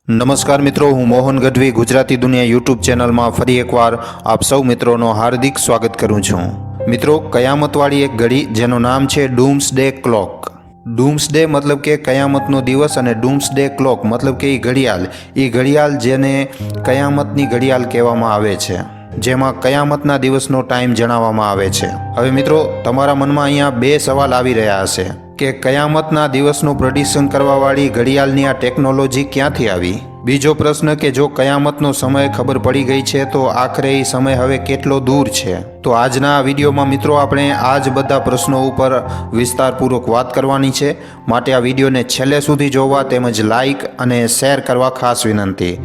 નમસ્કાર મિત્રો, હું મોહન ગઢવી ગુજરાતી દુનિયા યુટ્યુબ ચેનલમાં ફરી એકવાર આપ સૌ મિત્રોનો હાર્દિક સ્વાગત કરું છું. મિત્રો, કયામતવાળી એક ઘડી જેનું નામ છે ડૂમ્સડે ક્લોક. ડૂમ્સડે મતલબ કે કયામતનો દિવસ અને ડૂમ્સડે ક્લોક મતલબ કે એ ઘડિયાળ જેને કયામતની ઘડિયાળ કહેવામાં આવે છે, જેમાં કયામતના દિવસનો ટાઈમ જણાવવામાં આવે છે. હવે મિત્રો, તમારા મનમાં અહીંયા બે સવાલ આવી રહ્યા હશે કે કયામતના દિવસનું પ્રેડિક્શન કરવાવાળી ઘડિયાળની આ ટેકનોલોજી ક્યાંથી આવી. બીજો પ્રશ્ન કે જો કયામતનો સમય ખબર પડી ગઈ છે તો આખરે એ સમય હવે કેટલો દૂર છે. તો આજના વિડીયોમાં મિત્રો આપણે આ જ બધા પ્રશ્નો ઉપર વિસ્તારપૂર્વક વાત કરવાની છે. માટે આ વિડીયોને છેલ્લે સુધી જોવા તેમજ લાઇક અને શેર કરવા ખાસ વિનંતી.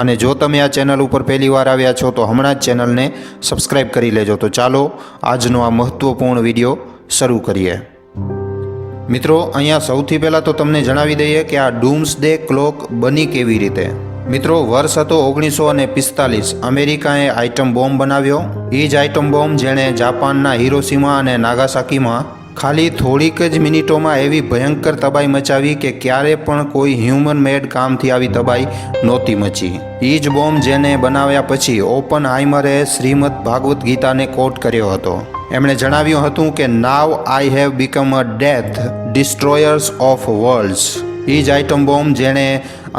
અને જો તમે આ ચેનલ ઉપર પહેલી વાર આવ્યા છો તો હમણાં જ ચેનલને સબસ્ક્રાઈબ કરી લેજો. તો ચાલો આજનો આ મહત્ત્વપૂર્ણ વિડીયો શરૂ કરીએ. મિત્રો, અહીંયા સૌથી પહેલાં તો તમને જણાવી દઈએ કે આ ડૂમ્સડે ક્લોક બની કેવી રીતે. મિત્રો, વર્ષ હતો 1945. અમેરિકાએ આઇટમ બોમ્બ બનાવ્યો. એ જ આઇટમ બોમ્બ જેણે જાપાનના હિરોશીમા અને નાગાસાકીમાં ખાલી થોડીક જ મિનિટોમાં એવી ભયંકર તબાહી મચાવી કે ક્યારે પણ કોઈ હ્યુમન મેડ કામથી આવી તબાહી નહોતી મચી. એ જ બોમ્બ જેને બનાવ્યા પછી ઓપનહાઇમરે શ્રીમદ ભાગવત ગીતાને કોટ કર્યો હતો. એમણે જણાવ્યું હતું કે now I have become a death destroyers of worlds. એ જ આઇટમ બોમ્બ જેણે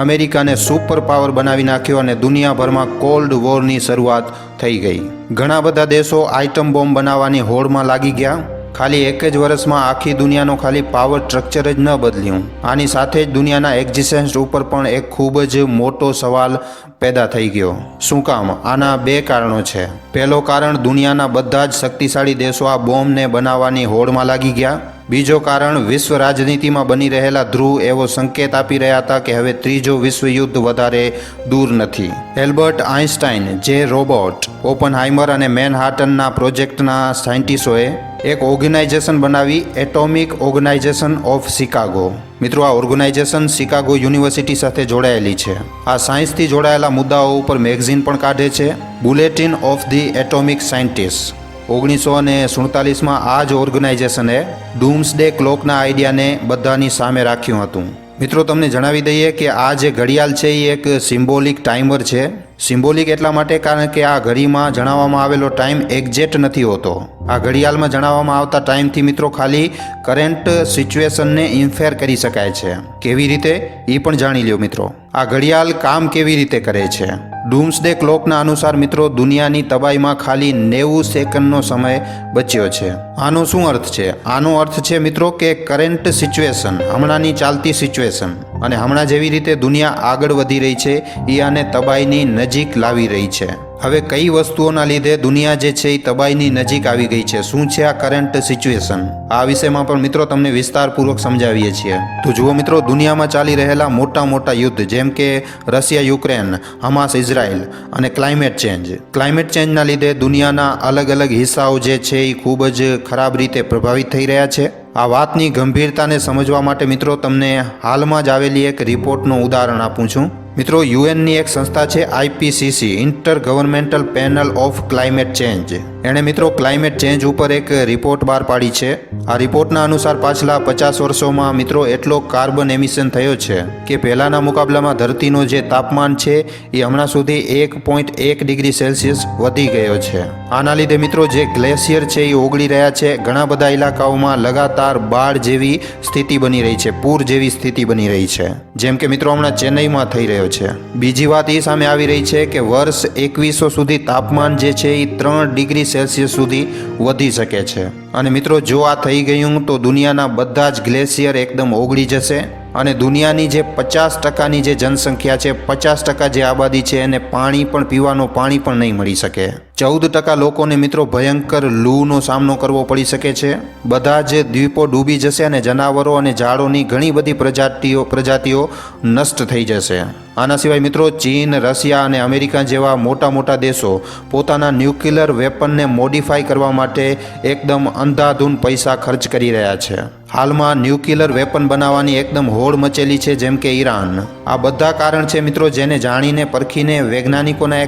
અમેરિકાને સુપર પાવર બનાવી નાખ્યો અને દુનિયાભરમાં કોલ્ડ વોરની શરૂઆત થઈ ગઈ. ઘણા બધા દેશો આઇટમ બોમ્બ બનાવવાની હોડમાં લાગી ગયા. ખાલી એક જ વર્ષમાં આખી દુનિયાનો ખાલી પાવર સ્ટ્રક્ચર જ ન બદલ્યું, આની સાથે જ દુનિયાના એક્ઝિસ્ટન્સ ઉપર પણ એક ખૂબ જ મોટો સવાલ પેદા થઈ ગયો. શું કામ? આના બે કારણો છે. પહેલો કારણ, દુનિયાના બધા જ શક્તિશાળી દેશો આ બોમ્બને બનાવવાની હોડમાં લાગી ગયા. બીજો કારણ, વિશ્વ રાજનીતિમાં બની રહેલા ધ્રુવ એવો સંકેત આપી રહ્યા હતા કે હવે ત્રીજો વિશ્વયુદ્ધ વધારે દૂર નથી. એલ્બર્ટ આઇન્સ્ટાઈન, જે રોબોટ, ઓપનહાઇમર અને મેનહાટનના પ્રોજેક્ટના સાયન્ટિસ્ટોએ એક ઓર્ગેનાઇઝેશન બનાવી, એટોમિક ઓર્ગેનાઇઝેશન ઓફ શિકાગો. મિત્રો, આ ઓર્ગેનાઇઝેશન શિકાગો યુનિવર્સિટી સાથે જોડાયેલી છે. આ સાયન્સથી જોડાયેલા મુદ્દાઓ ઉપર મેગઝીન પણ કાઢે છે, bulletin of the atomic scientist. 1947માં આ જ ઓર્ગેનાઇઝેશને ડૂમ્સડે ક્લોકના આઈડિયાને બધાની સામે રાખ્યું હતું. મિત્રો, તમને જણાવી દઈએ કે આ જે ઘડિયાળ છે એ એક સિમ્બોલિક ટાઈમર છે. સિમ્બોલિક એટલા માટે કારણ કે આ ઘડીમાં જણાવવામાં આવેલો ટાઈમ એક્ઝેક્ટ નથી હોતો. આ ઘડિયાળમાં જણાવવામાં આવતા ટાઈમથી મિત્રો ખાલી કરંટ સિચ્યુએશનને ઇન્ફેર કરી શકાય છે. કેવી રીતે એ પણ જાણી લ્યો મિત્રો. આ ઘડિયાળ કામ કેવી રીતે કરે છે. ડૂમ્સડે ક્લોકના અનુસાર મિત્રો દુનિયાની તબાહીમાં ખાલી 90 સેકન્ડનો સમય બચ્યો છે. આનો શું અર્થ છે? આનો અર્થ છે મિત્રો કે કરંટ સિચ્યુએશન, હમણાંની ચાલતી સિચ્યુએશન અને હમણાં જેવી રીતે દુનિયા આગળ વધી રહી છે એ આને તબાહીની નજીક લાવી રહી છે. હવે કઈ વસ્તુઓના લીધે દુનિયા જે છે એ તબાહીની નજીક આવી ગઈ છે, શું છે આ કરંટ સિચ્યુએશન, આ વિષયમાં પણ મિત્રો તમને વિસ્તારપૂર્વક સમજાવીએ છીએ. તો જુઓ મિત્રો, દુનિયામાં ચાલી રહેલા મોટા મોટા યુદ્ધ જેમ કે રશિયા યુક્રેન, હમાસ ઇઝરાયલ અને ક્લાઇમેટ ચેન્જના લીધે દુનિયાના અલગ અલગ હિસ્સાઓ જે છે એ ખૂબ જ ખરાબ રીતે પ્રભાવિત થઈ રહ્યા છે. આ વાતની ગંભીરતાને સમજવા માટે મિત્રો તમને હાલમાં જ આવેલી એક રિપોર્ટનું ઉદાહરણ આપું છું. મિત્રો, યુએનની એક સંસ્થા છે IPCC, inter governmental panel of climate change. એણે મિત્રો ક્લાઇમેટ ચેન્જ ઉપર એક રિપોર્ટ બહાર પાડી છે. આ રિપોર્ટના અનુસાર પાછલા 50 વર્ષોમાં મિત્રો એટલો કાર્બન એમિશન થયો છે કે પહેલાંના મુકાબલામાં ધરતીનો જે તાપમાન છે એ હમણાં સુધી 1.1 ડિગ્રી સેલ્સિયસ વધી ગયો છે. આના લીધે મિત્રો જે ગ્લેશિયર છે એ ઓગળી રહ્યા છે. ઘણા બધા ઇલાકાઓમાં લગાતાર બાઢ જેવી સ્થિતિ બની રહી છે, પૂર જેવી સ્થિતિ બની રહી છે, જેમ કે મિત્રો હમણાં ચેન્નઈમાં થઈ રહ્યો છે. બીજી વાત એ સામે આવી રહી છે કે વર્ષ 2100 સુધી તાપમાન જે છે એ 3 ડિગ્રી સેલ્સિયસ સુધી વધી શકે છે. અને મિત્રો જો આ થઈ ગયું તો દુનિયાના બધા જ ગ્લેશિયર એકદમ ઓગળી જશે અને દુનિયાની જે 50%ની જે જનસંખ્યા છે, 50% જે આબાદી છે એને પાણી પણ, પીવાનું પાણી પણ નહીં મળી શકે. 14% લોકોને મિત્રો ભયંકર લૂનો સામનો કરવો પડી શકે છે. બધા જ દ્વીપો ડૂબી જશે અને જનાવરો અને ઝાડોની ઘણી બધી પ્રજાતિઓ નષ્ટ થઈ જશે. આના સિવાય મિત્રો ચીન, રશિયા અને અમેરિકા જેવા મોટા મોટા દેશો પોતાના ન્યુક્લિયર વેપનને મોડિફાઈ કરવા માટે એકદમ અંધાધૂન પૈસા ખર્ચ કરી રહ્યા છે. હાલમાં ન્યુક્લિયર વેપન બનાવવાની એકદમ હોડ મચેલી છે, જેમ કે ઈરાન. આ બધા કારણ છે મિત્રો જેને જાણીને પરખીને વૈજ્ઞાનિકોના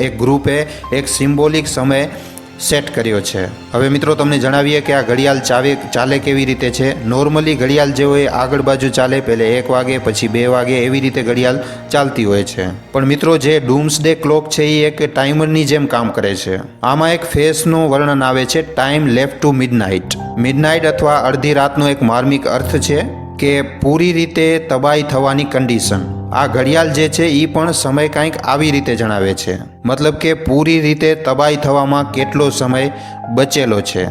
એક ગ્રુપે એક સિમ્બોલિક સમય સેટ કર્યો છે. હવે મિત્રો તમને જણાવીએ કે આ ઘડિયાળ ચાલે કેવી રીતે છે. નોર્મલી ઘડિયાળ જે હોય આગળ બાજુ ચાલે, પહેલે 1 વાગે પછી 2 વાગે એવી રીતે ઘડિયાળ ચાલતી હોય છે. પણ મિત્રો જે ડૂમ્સડે ક્લોક છે એ એક ટાઈમરની જેમ કામ કરે છે. આમાં એક ફેસનું વર્ણન આવે છે, time left to midnight. Midnight અથવા અડધી રાતનો એક માર્મિક અર્થ છે કે પૂરી રીતે તબાહી થવાની કન્ડિશન. આ ઘડિયાળ જે છે એ પણ સમય કંઈક આવી રીતે જણાવે છે, મતલબ કે પૂરી રીતે તબાહી થવામાં કેટલો સમય બચેલો છે.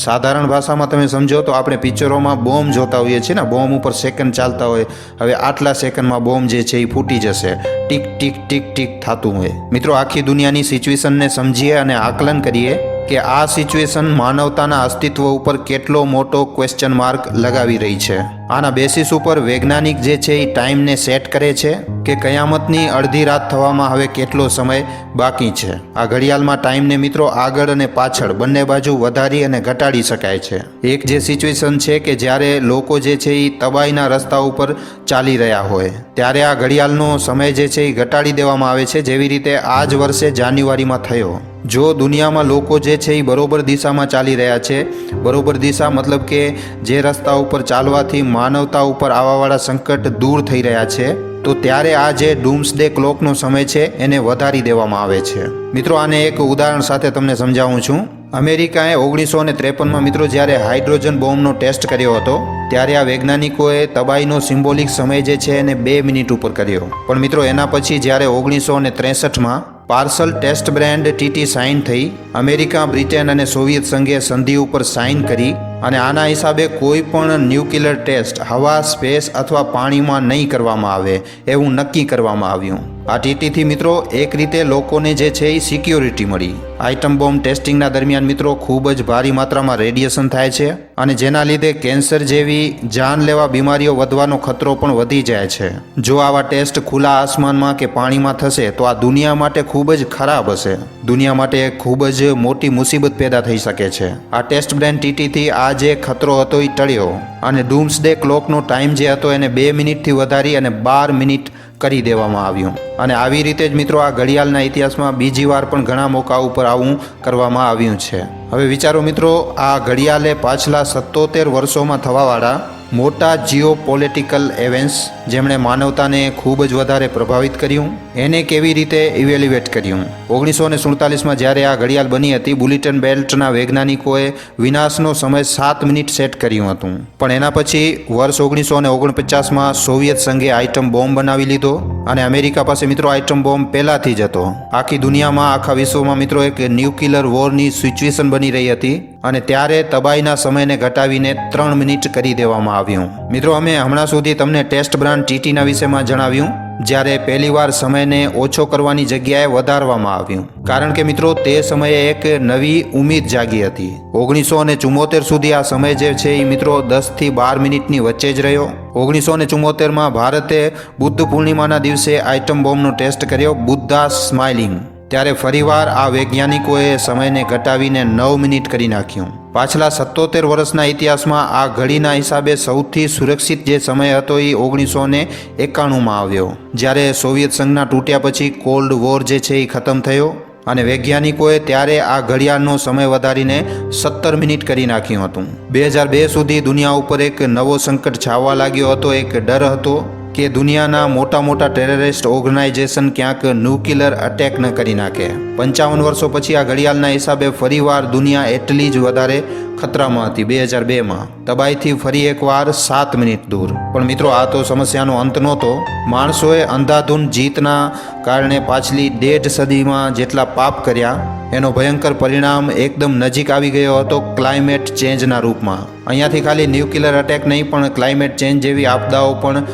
સાધારણ ભાષામાં તમે સમજો તો આપણે પિક્ચરોમાં બોમ્બ જોતા હોઈએ છીએ ને, બોમ્બ ઉપર સેકન્ડ ચાલતા હોય. હવે આટલા સેકન્ડમાં બોમ્બ જે છે એ ફૂટી જશે, ટીક ટીક ટીક ટીક થતું હોય. મિત્રો આખી દુનિયાની સિચ્યુએશનને સમજીએ અને આકલન કરીએ કે આ સિચ્યુએશન માનવતાના અસ્તિત્વ ઉપર કેટલો મોટો ક્વેશ્ચન માર્ક લગાવી રહી છે. આના બેસિસ ઉપર વૈજ્ઞાનિક જે છે એ ટાઈમને સેટ કરે છે કે કયામતની અડધી રાત થવામાં હવે કેટલો સમય બાકી છે. આ ઘડિયાળમાં ટાઈમને મિત્રો આગળ અને પાછળ બંને બાજુ વધારી અને ઘટાડી શકાય છે. એક જે સિચ્યુએશન છે કે જ્યારે લોકો જે છે એ તબાહીના રસ્તા ઉપર ચાલી રહ્યા હોય ત્યારે આ ઘડિયાળનો સમય જે છે એ ઘટાડી દેવામાં આવે છે, જેવી રીતે આ જ વર્ષે જાન્યુઆરીમાં થયો. જો દુનિયામાં લોકો જે છે એ બરોબર દિશામાં ચાલી રહ્યા છે, બરોબર દિશા મતલબ કે જે રસ્તા ઉપર ચાલવાથી માનવતા ઉપર આવવાવાળા સંકટ દૂર થઈ રહ્યા છે, તો ત્યારે આ જે ડૂમ્સડે ક્લોકનો સમય છે એને વધારી દેવામાં આવે છે. મિત્રો આને એક ઉદાહરણ સાથે તમને સમજાવું છું. અમેરિકાએ 1953માં મિત્રો જ્યારે હાઇડ્રોજન બોમ્બનો ટેસ્ટ કર્યો હતો ત્યારે આ વૈજ્ઞાનિકોએ તબાહીનો સિમ્બોલિક સમય જે છે એને 2 મિનિટ ઉપર કર્યો. પણ મિત્રો એના પછી જ્યારે 1963માં partial test ban TT sign થઈ, અમેરિકા, બ્રિટન અને સોવિયત સંઘે સંધિ ઉપર સાઇન કરી અને આના હિસાબે કોઈ પણ ન્યુક્લિયર ટેસ્ટ હવા, સ્પેસ અથવા પાણીમાં નહીં કરવામાં આવે એવું નક્કી કરવામાં આવ્યું. આ TTથી મિત્રો એક રીતે લોકોને જે છે એ સિક્યોરિટી મળી. આઇટમ બોમ્બ ટેસ્ટિંગના દરમિયાન મિત્રો ખૂબ જ ભારી માત્રામાં રેડિયેશન થાય છે અને જેના લીધે કેન્સર જેવી જાનલેવા બીમારીઓ વધવાનો ખતરો પણ વધી જાય છે. જો આવા ટેસ્ટ ખુલ્લા આસમાનમાં કે પાણીમાં થશે તો આ દુનિયા માટે ખૂબ જ ખરાબ હશે. દુનિયા માટે ખૂબ જ મોટી મુસીબત પેદા થઈ શકે છે. આ ટેસ્ટ બ્રેન્ડ TTથી આ જે ખતરો હતો એ ટળ્યો અને ડૂમ્સડે ક્લોકનો ટાઈમ જે હતો એને 2 મિનિટથી વધારી અને 12 મિનિટ કરી દેવામાં આવ્યું. અને આવી રીતે જ મિત્રો આ ઘડિયાળના ઇતિહાસમાં બીજી વાર પણ ઘણા મોકા ઉપર આવું કરવામાં આવ્યું છે. હવે વિચારો મિત્રો, આ ઘડિયાળે પાછલા 77 વર્ષોમાં થવાવાળા મોટા જીઓપોલિટિકલ ઇવેન્ટ્સ જેમણે માનવતાને ખૂબ જ વધારે પ્રભાવિત કર્યું એને કેવી રીતે ઇવેલ્યુએટ કર્યું. 1947માં જ્યારે આ ઘડિયાળ બની હતી, બુલેટિન બેલ્ટના વૈજ્ઞાનિકોએ વિનાશનો સમય 7 મિનિટ સેટ કર્યું હતું. પણ એના પછી વર્ષ 1949માં સોવિયત સંઘે આઇટમ બોમ્બ બનાવી લીધો અને અમેરિકા પાસે મિત્રો આઇટમ બોમ્બ પહેલાથી જ હતો. આખી દુનિયામાં, આખા વિશ્વમાં મિત્રો એક ન્યુક્લિયર વોરની સિચ્યુએશન બની રહી હતી અને ત્યારે તબાહીના સમયને ઘટાવીને 3 મિનિટ કરી દેવામાં આવ્યું. મિત્રો અમે હમણાં સુધી તમને ટેસ્ટ બ્રાન્ડ TTના વિશેમાં જણાવ્યું, જ્યારે પહેલીવાર સમયને ઓછો કરવાની જગ્યાએ વધારવામાં આવ્યું. કારણ કે મિત્રો તે સમયે એક નવી ઉમ્મીદ જાગી હતી. 1974 સુધી આ સમય જે છે એ મિત્રો 10થી 12 મિનિટની વચ્ચે જ રહ્યો. 1974માં ભારતે બુદ્ધ પૂર્ણિમાના દિવસે આઇટમ બોમ્બનો ટેસ્ટ કર્યો, બુદ્ધા સ્માઇલિંગ. ત્યારે ફરીવાર આ વૈજ્ઞાનિકોએ સમયને ઘટાવીને 9 મિનિટ કરી નાખ્યું. પાછલા 77 વર્ષના ઇતિહાસમાં આ ઘડીના હિસાબે સૌથી સુરક્ષિત જે સમય હતો એ 1991માં આવ્યો, જ્યારે સોવિયત સંઘના તૂટ્યા પછી કોલ્ડ વોર જે છે એ ખતમ થયો અને વૈજ્ઞાનિકોએ ત્યારે આ ઘડિયાળનો સમય વધારીને 17 મિનિટ કરી નાખ્યું હતું. 2002 સુધી દુનિયા ઉપર એક નવો સંકટ છાવવા લાગ્યો હતો. એક ડર હતો કે દુનિયાના મોટા મોટા ટેરરિસ્ટ ઓર્ગેનાઇઝેશન ક્યાંક ન્યુક્લિયર અટેક ન કરી નાખે. 55 વર્ષો પછી આ ઘડિયાળના હિસાબે ફરીવાર દુનિયા એટલી જ વધારે ખતરામાં હતી. 2002માં તબાહીથી ફરી એકવાર 7 મિનિટ દૂર. પણ મિત્રો આ તો સમસ્યાનો અંત નહોતો. માણસોએ અંધાધૂન જીતના કારણે પાછલી 1.5 સદીમાં જેટલા પાપ કર્યા એનો ભયંકર પરિણામ એકદમ નજીક આવી ગયો હતો ક્લાઇમેટ ચેન્જના રૂપમાં. અહીંયાથી ખાલી ન્યુક્લિયર અટેક નહીં પણ ક્લાઇમેટ ચેન્જ જેવી આપદાઓ પણ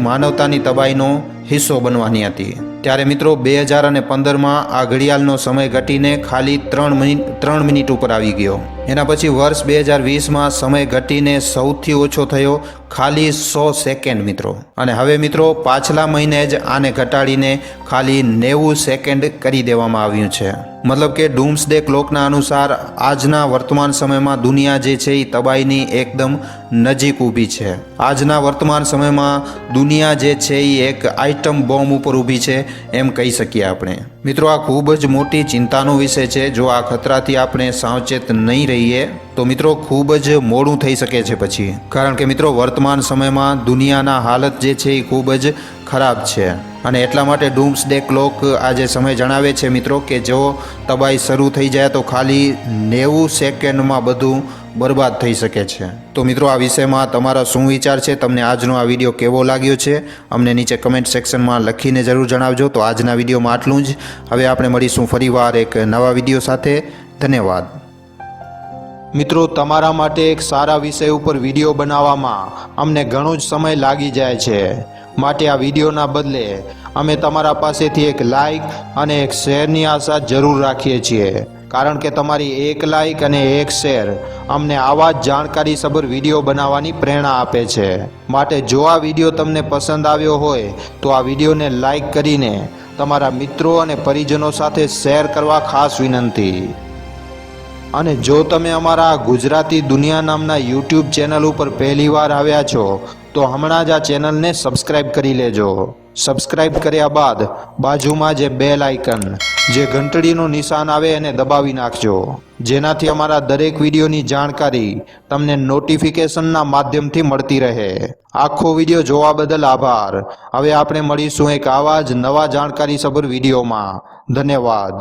માનવતાની તબાહીનો હિસ્સો બનવાની હતી. ત્યારે મિત્રો 2015માં આ ઘડિયાળનો સમય ઘટીને ખાલી 3 મિનિટ ઉપર આવી ગયો. એના પછી વર્ષ 2020માં સમય ઘટીને સૌથી ઓછો થયો ખાલી 100 સેકન્ડ મિત્રો. અને હવે મિત્રો પાછલા મહિને જ આને ઘટાડીને ખાલી 90 સેકન્ડ કરી દેવામાં આવ્યું છે. મતલબ કે ડૂમ્સડે ક્લોકના અનુસાર આજના વર્તમાન સમયમાં દુનિયા જે છે એ તબાહીની એકદમ નજીક ઊભી છે. આજના વર્તમાન સમયમાં દુનિયા જે છે એ એક આઇટમ બોમ્બ ઉપર ઊભી છે એમ કહી શકીએ આપણે. મિત્રો આ ખૂબ જ મોટી ચિંતાનો વિષય છે. જો આ ખતરાથી આપણે સાવચેત નહીં રહીએ તો મિત્રો ખૂબ જ મોડું થઈ શકે છે પછી. કારણ કે મિત્રો વર્તમાન સમયમાં દુનિયાના હાલત જે છે એ ખૂબ જ ખરાબ છે. અને એટલા માટે ડૂમ્સડે ક્લોક આજે સમય જણાવે છે મિત્રો કે જો તબાહી શરૂ થઈ જાય તો ખાલી 90 સેકન્ડમાં બધું બરબાદ થઈ શકે છે. તો મિત્રો આ વિષયમાં તમારા શું વિચાર છે? તમને આજનો આ વિડીયો કેવો લાગ્યો છે? અમને નીચે કમેન્ટ સેક્શનમાં લખીને જરૂર જણાવજો. તો આજના વિડીયોમાં આટલું જ. હવે આપણે મળીશું ફરીવાર એક નવા વિડીયો સાથે. ધન્યવાદ. મિત્રો તમારા માટે એક સારા વિષય ઉપર વિડીયો બનાવવામાં અમને ઘણો જ સમય લાગી જાય છે. માટે આ વિડીયોના બદલે અમે તમારા પાસેથી એક લાઇક અને એક શેરની આશા જરૂર રાખીએ છીએ. કારણ કે તમારી એક લાઇક અને એક શેર અમને આવા જ જાણકારીસભર વિડીયો બનાવવાની પ્રેરણા આપે છે. માટે જો આ વિડીયો તમને પસંદ આવ્યો હોય તો આ વિડીયોને લાઇક કરીને તમારા મિત્રો અને પરિજનો સાથે શેર કરવા ખાસ વિનંતી. અને જો તમે અમારા ગુજરાતી દુનિયા નામના યુટ્યુબ ચેનલ ઉપર પહેલીવાર આવ્યા છો તો હમણાં જ આ ચેનલને સબસ્ક્રાઇબ કરી લેજો. સબસ્ક્રાઇબ કર્યા બાદ બાજુમાં જે બેલ આઇકન જે ઘંટડીનું નિશાન આવે એને દબાવી નાખજો, જેનાથી અમારા દરેક વિડીયોની જાણકારી તમને નોટિફિકેશનના માધ્યમથી મળતી રહે. આખો વિડીયો જોવા બદલ આભાર. હવે આપણે મળીશું એક આવા જ નવા જાણકારીસભર વિડીયોમાં. ધન્યવાદ.